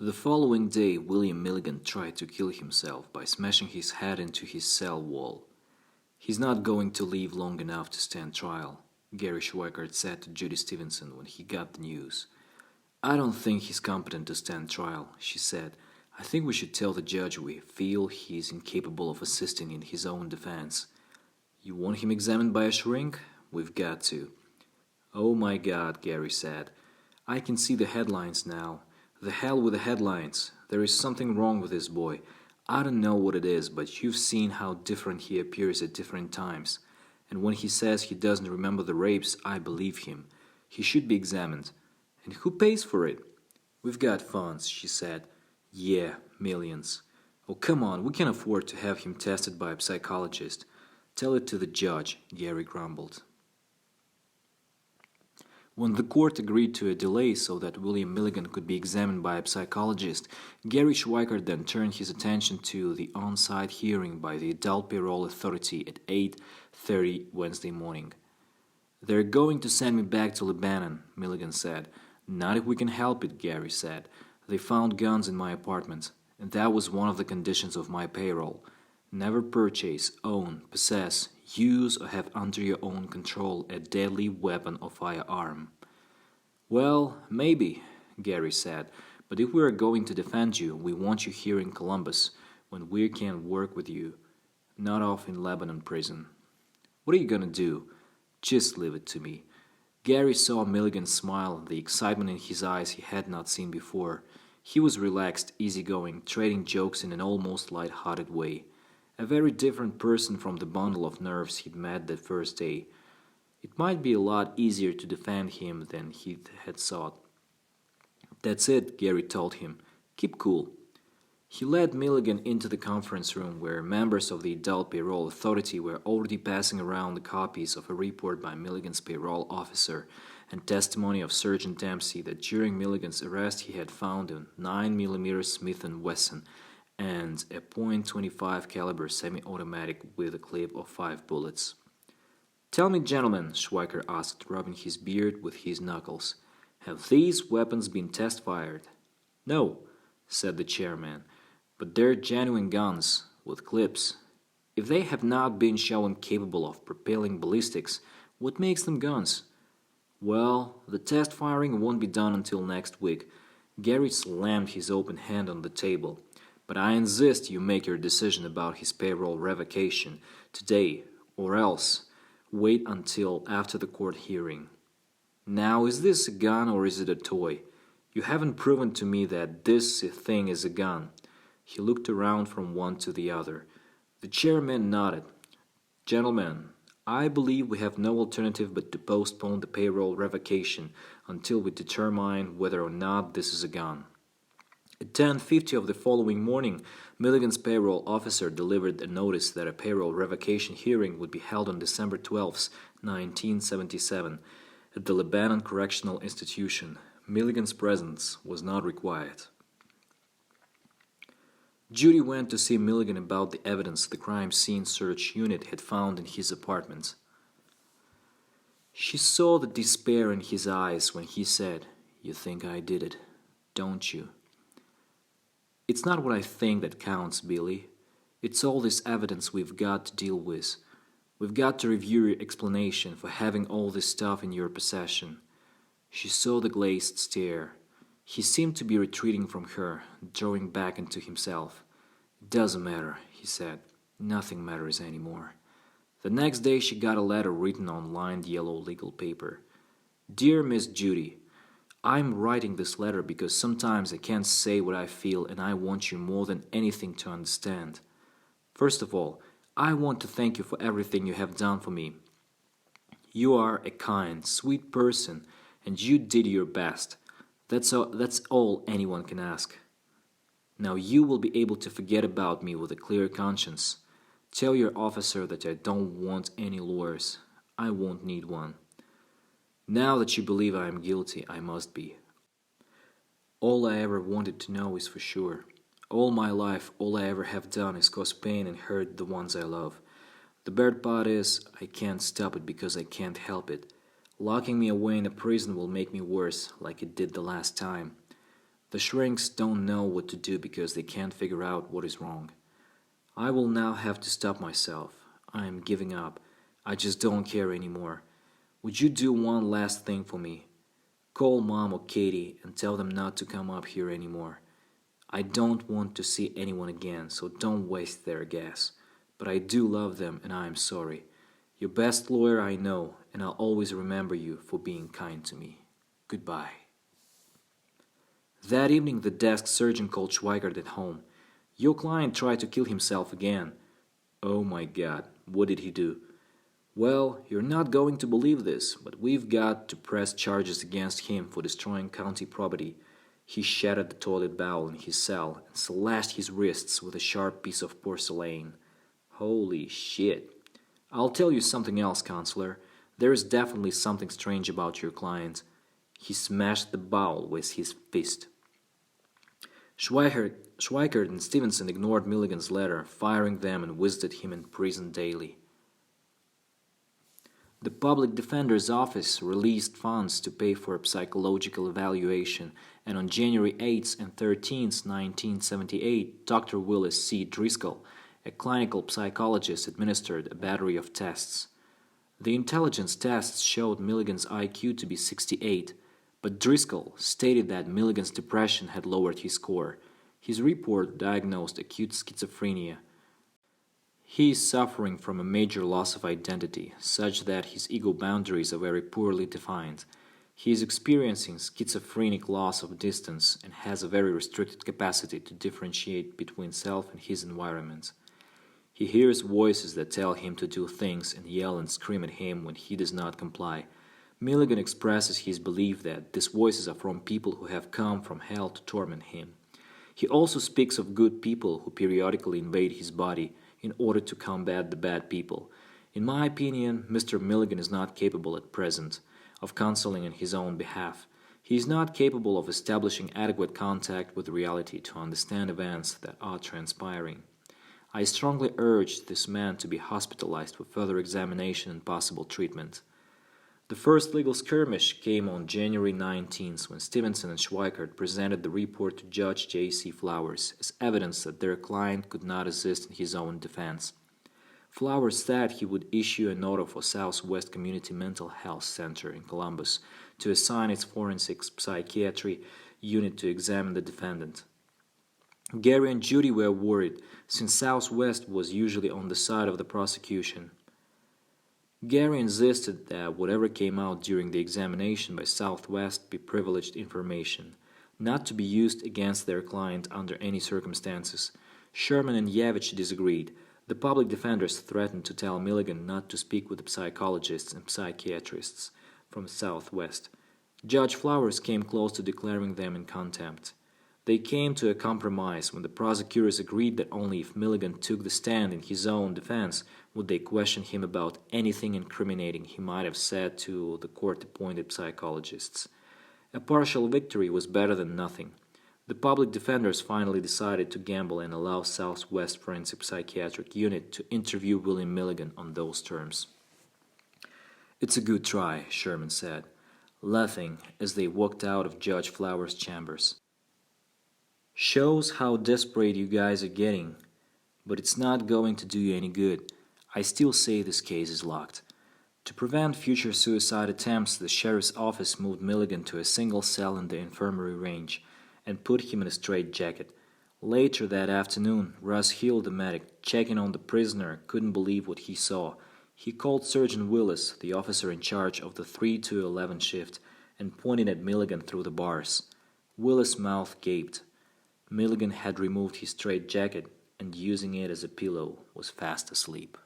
The following day, William Milligan tried to kill himself by smashing his head into his cell wall. "He's not going to live long enough to stand trial," Gary Schweikart said to Judy Stevenson when he got the news. "I don't think he's competent to stand trial," she said. "I think we should tell the judge we feel he's incapable of assisting in his own defense." "You want him examined by a shrink? We've got to." "Oh my God," Gary said. "I can see the headlines now. The hell with the headlines. There is something wrong with this boy. I don't know what it is, but you've seen how different he appears at different times. And when he says he doesn't remember the rapes, I believe him. He should be examined. And who pays for it?" "We've got funds," she said. "Yeah, millions." "Oh, come on, we can afford to have him tested by a psychologist." "Tell it to the judge," Gary grumbled. When the court agreed to a delay so that William Milligan could be examined by a psychologist, Gary Schweikart then turned his attention to the on-site hearing by the Adult Parole Authority at 8:30 Wednesday morning. "They're going to send me back to Lebanon," Milligan said. "Not if we can help it," Gary said. "They found guns in my apartment, and that was one of the conditions of my parole. Never purchase, own, possess, use, or have under your own control a deadly weapon or firearm." "Well, maybe," Gary said, "but if we are going to defend you, we want you here in Columbus, when we can work with you, not off in Lebanon prison." "What are you gonna do?" "Just leave it to me." Gary saw Milligan smile, the excitement in his eyes he had not seen before. He was relaxed, easygoing, trading jokes in an almost light-hearted way. A very different person from the bundle of nerves he'd met that first day. It might be a lot easier to defend him than he had thought. "That's it," Gary told him. "Keep cool." He led Milligan into the conference room where members of the Adult Parole Authority were already passing around the copies of a report by Milligan's parole officer and testimony of Sergeant Dempsey that during Milligan's arrest he had found a 9mm Smith & Wesson and a .25 caliber semi-automatic with a clip of 5 bullets. "Tell me, gentlemen," Schweikart asked, rubbing his beard with his knuckles, "have these weapons been test-fired?" "No," said the chairman, "but they're genuine guns, with clips. If they have not been shown capable of propelling ballistics, what makes them guns?" "Well, the test firing won't be done until next week." Gary slammed his open hand on the table. "But I insist you make your decision about his parole revocation today, or else wait until after the court hearing. Now, is this a gun or is it a toy? You haven't proven to me that this thing is a gun." He looked around from one to the other. The chairman nodded. "Gentlemen, I believe we have no alternative but to postpone the parole revocation until we determine whether or not this is a gun." At 10:50 of the following morning, Milligan's parole officer delivered a notice that a parole revocation hearing would be held on December 12, 1977, at the Lebanon Correctional Institution. Milligan's presence was not required. Judy went to see Milligan about the evidence the crime scene search unit had found in his apartment. She saw the despair in his eyes when he said, "You think I did it, don't you?" "It's not what I think that counts, Billy. It's all this evidence we've got to deal with. We've got to review your explanation for having all this stuff in your possession." She saw the glazed stare. He seemed to be retreating from her, drawing back into himself. "It doesn't matter," he said. "Nothing matters anymore." The next day she got a letter written on lined yellow legal paper. "Dear Miss Judy, I'm writing this letter because sometimes I can't say what I feel and I want you more than anything to understand. First of all, I want to thank you for everything you have done for me. You are a kind, sweet person and you did your best. That's all anyone can ask. Now you will be able to forget about me with a clear conscience. Tell your officer that I don't want any lawyers. I won't need one. Now that you believe I am guilty, I must be. All I ever wanted to know is for sure. All my life, all I ever have done is cause pain and hurt the ones I love. The bad part is, I can't stop it because I can't help it. Locking me away in a prison will make me worse, like it did the last time. The shrinks don't know what to do because they can't figure out what is wrong. I will now have to stop myself. I am giving up. I just don't care anymore. Would you do one last thing for me? Call Mom or Katie and tell them not to come up here anymore. I don't want to see anyone again, so don't waste their gas. But I do love them and I am sorry. Your best lawyer I know, and I'll always remember you for being kind to me. Goodbye. That evening the desk sergeant called Schweigert at home. Your client tried to kill himself again. Oh my God, what did he do? Well, you're not going to believe this, but we've got to press charges against him for destroying county property. He shattered the toilet bowl in his cell and slashed his wrists with a sharp piece of porcelain. Holy shit. I'll tell you something else, counselor. There is definitely something strange about your client. He smashed the bowl with his fist. Schweikert and Stevenson ignored Milligan's letter, firing them, and visited him in prison daily. The public defender's office released funds to pay for a psychological evaluation, and on January 8th and 13th, 1978, Dr. Willis C. Driscoll, a clinical psychologist, administered a battery of tests. The intelligence tests showed Milligan's IQ to be 68, but Driscoll stated that Milligan's depression had lowered his score. His report diagnosed acute schizophrenia. He is suffering from a major loss of identity, such that his ego boundaries are very poorly defined. He is experiencing schizophrenic loss of distance and has a very restricted capacity to differentiate between self and his environment. He hears voices that tell him to do things and yell and scream at him when he does not comply. Milligan expresses his belief that these voices are from people who have come from hell to torment him. He also speaks of good people who periodically invade his body in order to combat the bad people. In my opinion, Mr. Milligan is not capable at present of counseling on his own behalf. He is not capable of establishing adequate contact with reality to understand events that are transpiring. I strongly urge this man to be hospitalized for further examination and possible treatment. The first legal skirmish came on January 19th when Stevenson and Schweikert presented the report to Judge J.C. Flowers as evidence that their client could not assist in his own defense. Flowers said he would issue an order for Southwest Community Mental Health Center in Columbus to assign its forensic psychiatry unit to examine the defendant. Gary and Judy were worried, since Southwest was usually on the side of the prosecution. Gary insisted that whatever came out during the examination by Southwest be privileged information, not to be used against their client under any circumstances. Sherman and Yavich disagreed. The public defenders threatened to tell Milligan not to speak with the psychologists and psychiatrists from Southwest. Judge Flowers came close to declaring them in contempt. They came to a compromise when the prosecutors agreed that only if Milligan took the stand in his own defense would they question him about anything incriminating he might have said to the court-appointed psychologists. A partial victory was better than nothing. The public defenders finally decided to gamble and allow Southwest Forensic Psychiatric Unit to interview William Milligan on those terms. "It's a good try," Sherman said, laughing as they walked out of Judge Flowers' chambers. "Shows how desperate you guys are getting, but it's not going to do you any good. I still say this case is locked." To prevent future suicide attempts, the sheriff's office moved Milligan to a single cell in the infirmary range and put him in a straitjacket. Later that afternoon, Russ Hill, the medic, checking on the prisoner, couldn't believe what he saw. He called Sergeant Willis, the officer in charge of the 3 to 11 shift, and pointed at Milligan through the bars. Willis' mouth gaped. Milligan had removed his straitjacket and, using it as a pillow, was fast asleep.